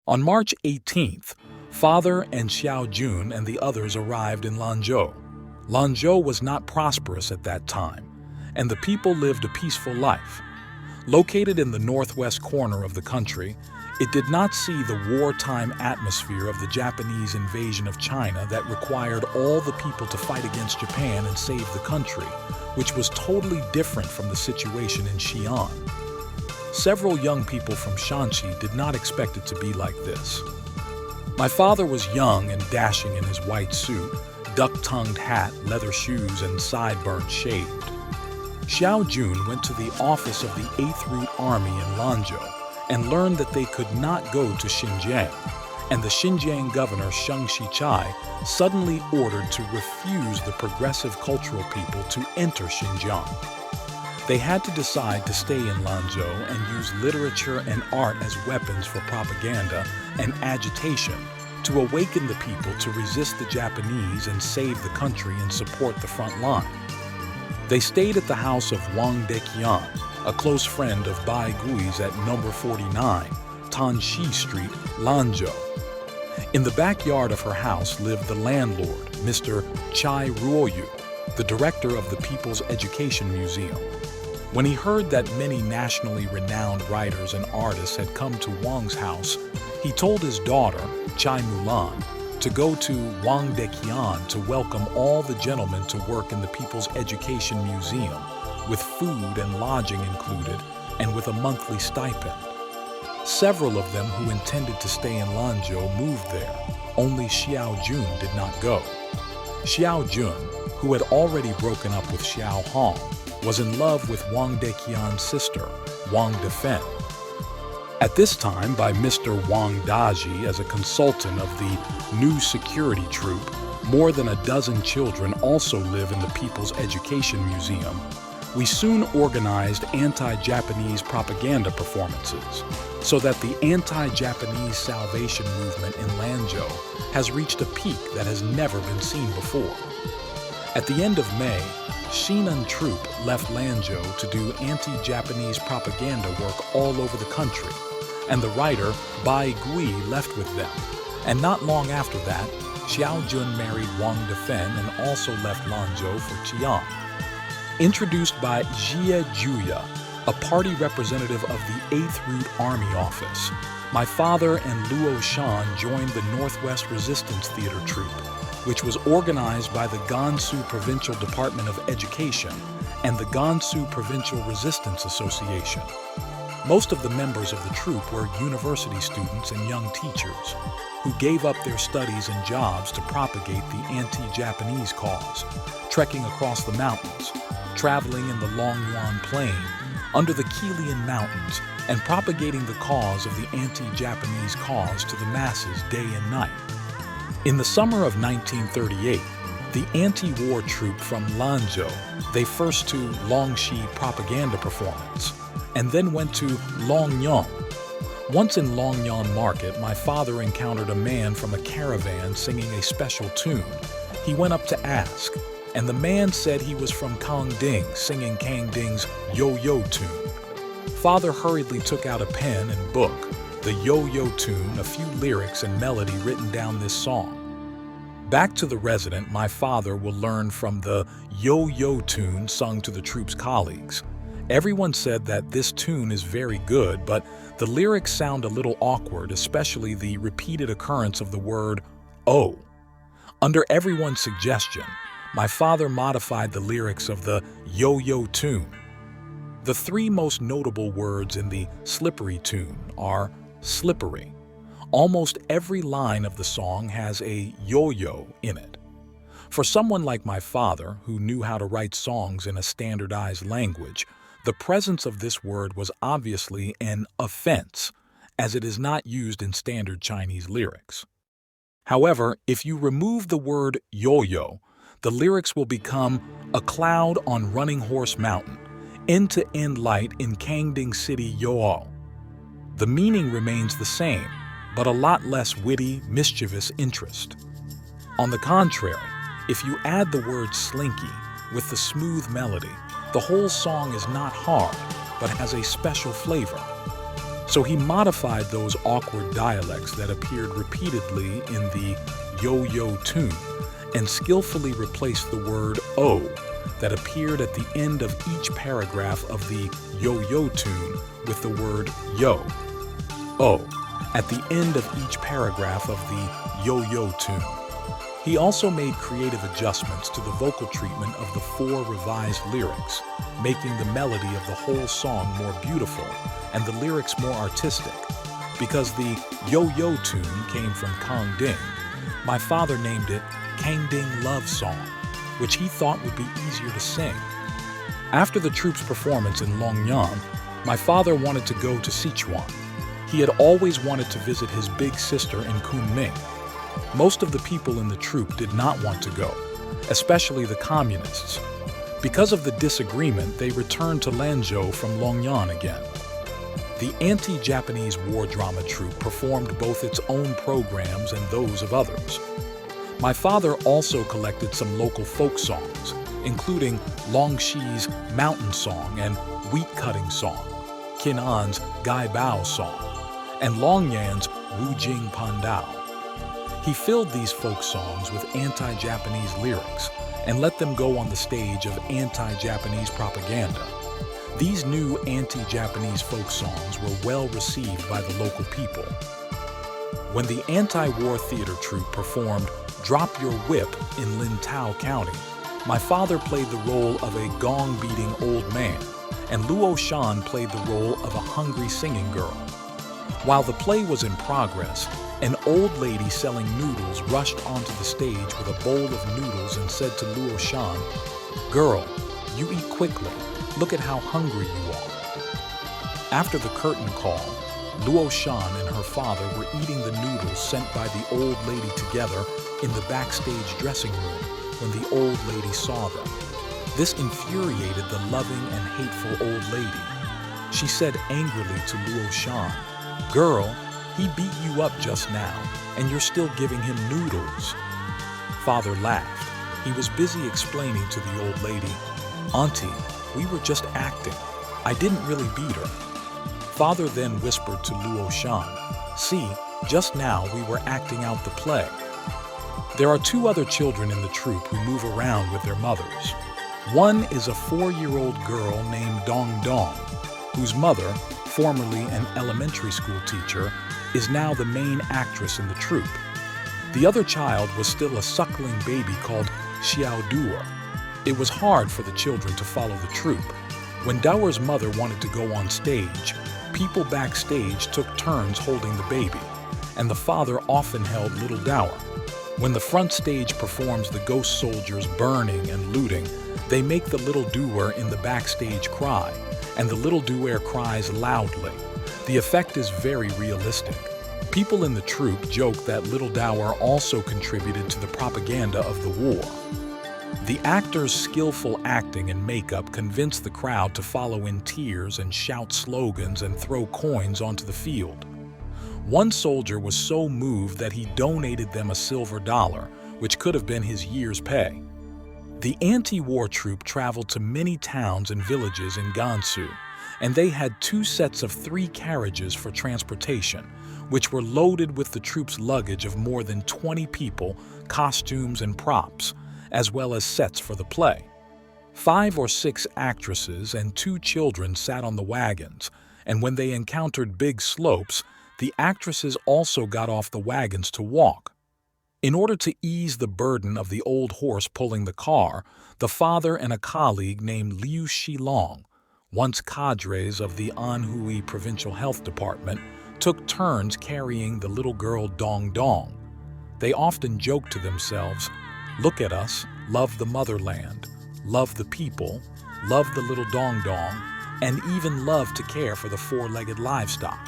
On March 18th, Father and Xiao Jun and the others arrived in Lanzhou. Lanzhou was not prosperous at that time, and the people lived a peaceful life. Located in the northwest corner of the country, it did not see the wartime atmosphere of the Japanese invasion of China that required all the people to fight against Japan and save the country, which was totally different from the situation in Xi'an. Several young people from Shanxi did not expect it to be like this. My father was young and dashing in his white suit, duck-tongued hat, leather shoes, and sideburns shaved. Xiao Jun went to the office of the 8th Route Army in Lanzhou and learned that they could not go to Xinjiang, and the Xinjiang governor Sheng Shichai suddenly ordered to refuse the progressive cultural people to enter Xinjiang. They had to decide to stay in Lanzhou and use literature and art as weapons for propaganda and agitation to awaken the people to resist the Japanese and save the country and support the front line. They stayed at the house of Wang Deqian, a close friend of Bai Gui's at number 49, Tanxi Street, Lanzhou. In the backyard of her house lived the landlord, Mr. Chai Ruoyu, the director of the People's Education Museum. When he heard that many nationally renowned writers and artists had come to Wang's house, he told his daughter, Chai Mulan, to go to Wang Deqian to welcome all the gentlemen to work in the People's Education Museum, with food and lodging included, and with a monthly stipend. Several of them who intended to stay in Lanzhou moved there. Only Xiao Jun did not go. Xiao Jun, who had already broken up with Xiao Hong, was in love with Wang Deqian's sister, Wang Defen. At this time, by Mr. Wang Daji as a consultant of the new security troop, more than a dozen children also live in the People's Education Museum. We soon organized anti-Japanese propaganda performances, so that the anti-Japanese salvation movement in Lanzhou has reached a peak that has never been seen before. At the end of May, Xinan Troop left Lanzhou to do anti-Japanese propaganda work all over the country, and the writer Bai Gui left with them. And not long after that, Xiao Jun married Wang Defen and also left Lanzhou for Qian. Introduced by Jie Juya, a party representative of the 8th Route Army office, my father and Luo Shan joined the Northwest Resistance Theater Troupe, which was organized by the Gansu Provincial Department of Education and the Gansu Provincial Resistance Association. Most of the members of the troupe were university students and young teachers who gave up their studies and jobs to propagate the anti-Japanese cause, trekking across the mountains, traveling in the Longyuan Plain, under the Qilian Mountains, and propagating the cause of the anti-Japanese cause to the masses day and night. In the summer of 1938, the anti-war troupe from Lanzhou, they first to Longxi propaganda performance, and then went to Longyang. Once in Longyang Market, my father encountered a man from a caravan singing a special tune. He went up to ask, and the man said he was from Kangding, singing Kangding's Yo-Yo tune. Father hurriedly took out a pen and book, the Yo-Yo tune, a few lyrics and melody written down this song. Back to the resident, my father will learn from the Yo-Yo tune sung to the troupe's colleagues. Everyone said that this tune is very good, but the lyrics sound a little awkward, especially the repeated occurrence of the word "oh." Under everyone's suggestion, my father modified the lyrics of the Yo-Yo tune. The three most notable words in the Slippery tune are slippery. Almost every line of the song has a yo-yo in it. For someone like my father, who knew how to write songs in a standardized language, the presence of this word was obviously an offense, as it is not used in standard Chinese lyrics. However, if you remove the word yo-yo, the lyrics will become a cloud on Running Horse Mountain, end-to-end light in Kangding City, Yoao. The meaning remains the same, but a lot less witty, mischievous interest. On the contrary, if you add the word slinky with the smooth melody, the whole song is not hard, but has a special flavor. So he modified those awkward dialects that appeared repeatedly in the yo-yo tune and skillfully replaced the word "o" that appeared at the end of each paragraph of the yo-yo tune with the word "yo." "O" at the end of each paragraph of the yo-yo tune. He also made creative adjustments to the vocal treatment of the 4 revised lyrics, making the melody of the whole song more beautiful and the lyrics more artistic. Because the yo-yo tune came from Kang Ding, my father named it Kang Ding Love Song, which he thought would be easier to sing. After the troupe's performance in Longyan, my father wanted to go to Sichuan. He had always wanted to visit his big sister in Kunming. Most of the people in the troupe did not want to go, especially the communists. Because of the disagreement, they returned to Lanzhou from Longyan again. The anti-Japanese war drama troupe performed both its own programs and those of others. My father also collected some local folk songs, including Longshi's Mountain Song and Wheat Cutting Song, Kinan's Gai Bao Song, and Longyan's Wu Jing Pandao. He filled these folk songs with anti-Japanese lyrics and let them go on the stage of anti-Japanese propaganda. These new anti-Japanese folk songs were well received by the local people. When the anti-war theater troupe performed Drop Your Whip in Lintao County, my father played the role of a gong-beating old man, and Luo Shan played the role of a hungry singing girl. While the play was in progress, an old lady selling noodles rushed onto the stage with a bowl of noodles and said to Luo Shan, "Girl, you eat quickly. Look at how hungry you are." After the curtain call, Luo Shan and her father were eating the noodles sent by the old lady together in the backstage dressing room when the old lady saw them. This infuriated the loving and hateful old lady. She said angrily to Luo Shan, "Girl, he beat you up just now, and you're still giving him noodles." Father laughed. He was busy explaining to the old lady, "Auntie, we were just acting. I didn't really beat her." Father then whispered to Luo Shan, "See, just now we were acting out the play." There are 2 other children in the troupe who move around with their mothers. One is a 4-year-old girl named Dong Dong, whose mother, formerly an elementary school teacher, is now the main actress in the troupe. The other child was still a suckling baby called Xiao Duer. It was hard for the children to follow the troupe. When Dower's mother wanted to go on stage, people backstage took turns holding the baby, and the father often held little Dower. When the front stage performs the ghost soldiers burning and looting, they make the little Doer in the backstage cry, and the little Doer cries loudly. The effect is very realistic. People in the troupe joke that little Dower also contributed to the propaganda of the war. The actors' skillful acting and makeup convinced the crowd to follow in tears and shout slogans and throw coins onto the field. One soldier was so moved that he donated them a silver dollar, which could have been his year's pay. The anti-war troupe traveled to many towns and villages in Gansu, and they had 2 sets of 3 carriages for transportation, which were loaded with the troupe's luggage of more than 20 people, costumes, and props, as well as sets for the play. 5 or 6 actresses and 2 children sat on the wagons, and when they encountered big slopes, the actresses also got off the wagons to walk. In order to ease the burden of the old horse pulling the car, the father and a colleague named Liu Shilong, once cadres of the Anhui Provincial Health Department, took turns carrying the little girl Dong Dong. They often joked to themselves, "Look at us, love the motherland, love the people, love the little Dong Dong, and even love to care for the 4-legged livestock."